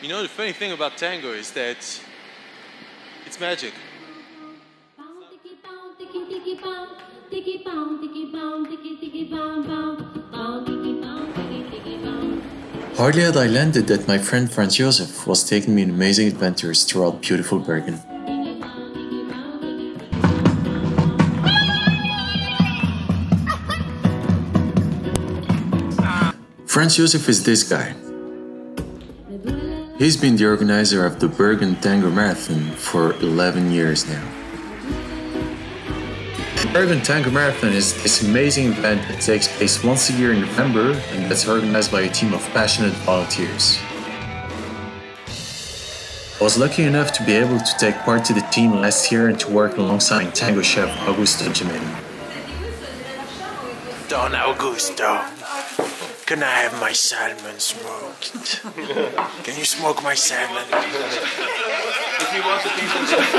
You know, the funny thing about tango is that it's magic. Hardly had I landed that my friend Franz Josef was taking me on amazing adventures throughout beautiful Bergen. Franz Josef is this guy. He's been the organizer of the Bergen Tango Marathon for 11 years now. The Bergen Tango Marathon is this amazing event that takes place once a year in November and that's organized by a team of passionate volunteers. I was lucky enough to be able to take part to the team last year and to work alongside tango chef Augusto Gemelli. Don Augusto, can I have my salmon smoked? Can you smoke my salmon? If you want a piece of cheese.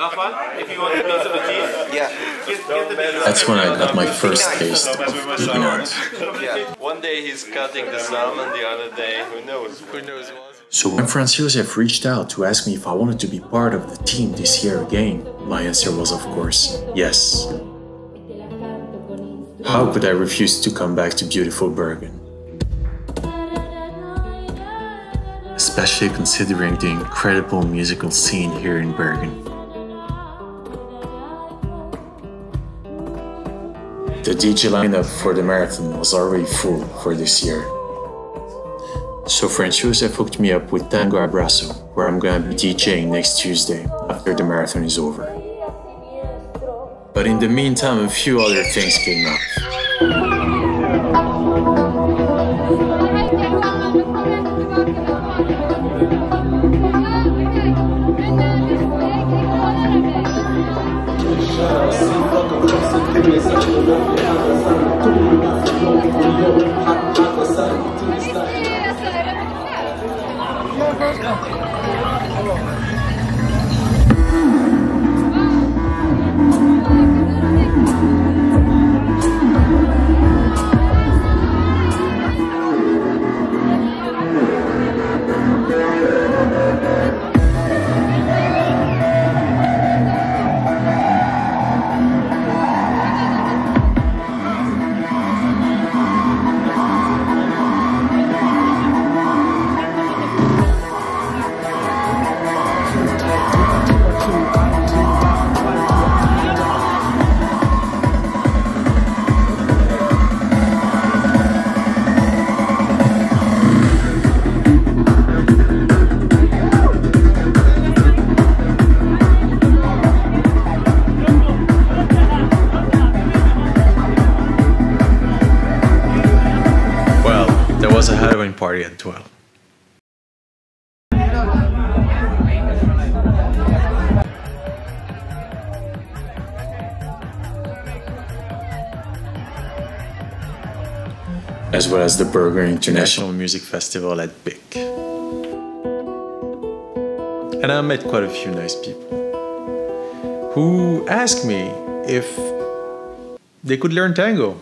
Rafa, if you want a piece of the cheese, get the piece. That's when I got my first taste of eating out. Yeah. One day he's cutting the salmon, the other day, who knows? Who knows what? So when Franz Josef reached out to ask me if I wanted to be part of the team this year again, my answer was of course, yes. How could I refuse to come back to beautiful Bergen? Especially considering the incredible musical scene here in Bergen. The DJ lineup for the marathon was already full for this year. So Franz Josef hooked me up with Tango Alchemy, where I'm gonna be DJing next Tuesday after the marathon is over. But in the meantime, a few other things came up. There was a Halloween party at 12. As well as the Bergen International Music Festival at BIC. And I met quite a few nice people who asked me if they could learn tango.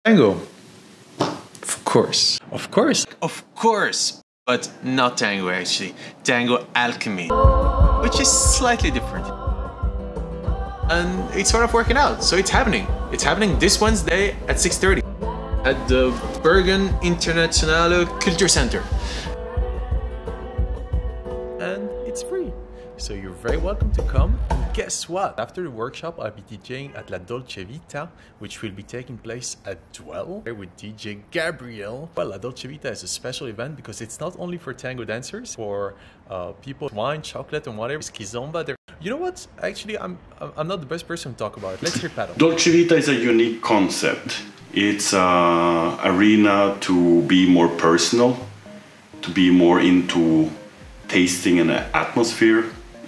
Tango. Of course. Of course. Of course. But not tango actually. Tango Alchemy. Which is slightly different. And it's sort of working out. So it's happening. It's happening this Wednesday at 6:30 at the Bergen Internasjonale Kultursenter. And it's free. So you're very welcome to come. And guess what? After the workshop, I'll be DJing at La Dolce Vita, which will be taking place at 12 with DJ Gabriel. Well, La Dolce Vita is a special event because it's not only for tango dancers, for people, wine, chocolate, and whatever. Kizomba. You know what? Actually, I'm not the best person to talk about it. Let's hear Paddle. Dolce Vita is a unique concept. It's an arena to be more personal, to be more into tasting an atmosphere.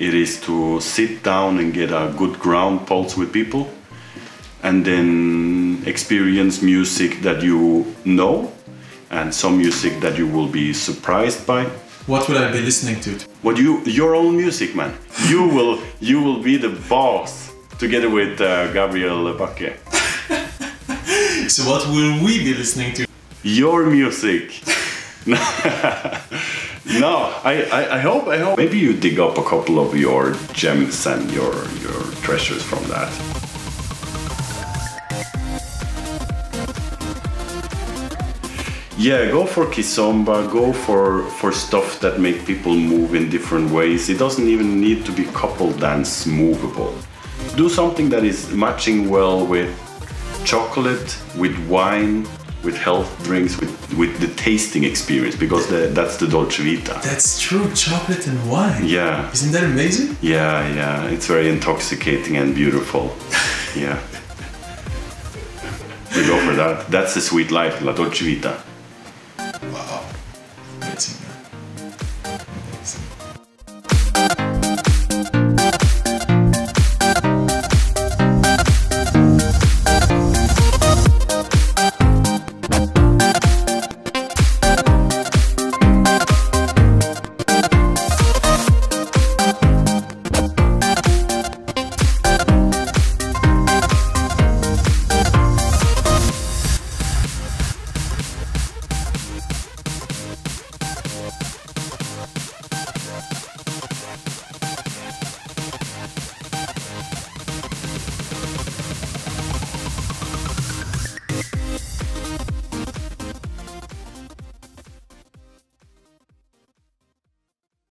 It is to sit down and get a good ground pulse with people and then experience music that you know and some music that you will be surprised by. What will I be listening to? Your own music, man. You will be the boss together with Gabriel Bacche. So what will we be listening to? your music. No, I hope. Maybe you dig up a couple of your gems and your treasures from that. Yeah, go for kizomba, go for stuff that make people move in different ways. It doesn't even need to be couple dance movable. Do something that is matching well with chocolate, with wine, with health drinks, with the tasting experience, because that's the Dolce Vita. That's true, chocolate and wine. Yeah. Isn't that amazing? Yeah, it's very intoxicating and beautiful. Yeah. We go for that. That's the sweet life, La Dolce Vita. Wow. Amazing.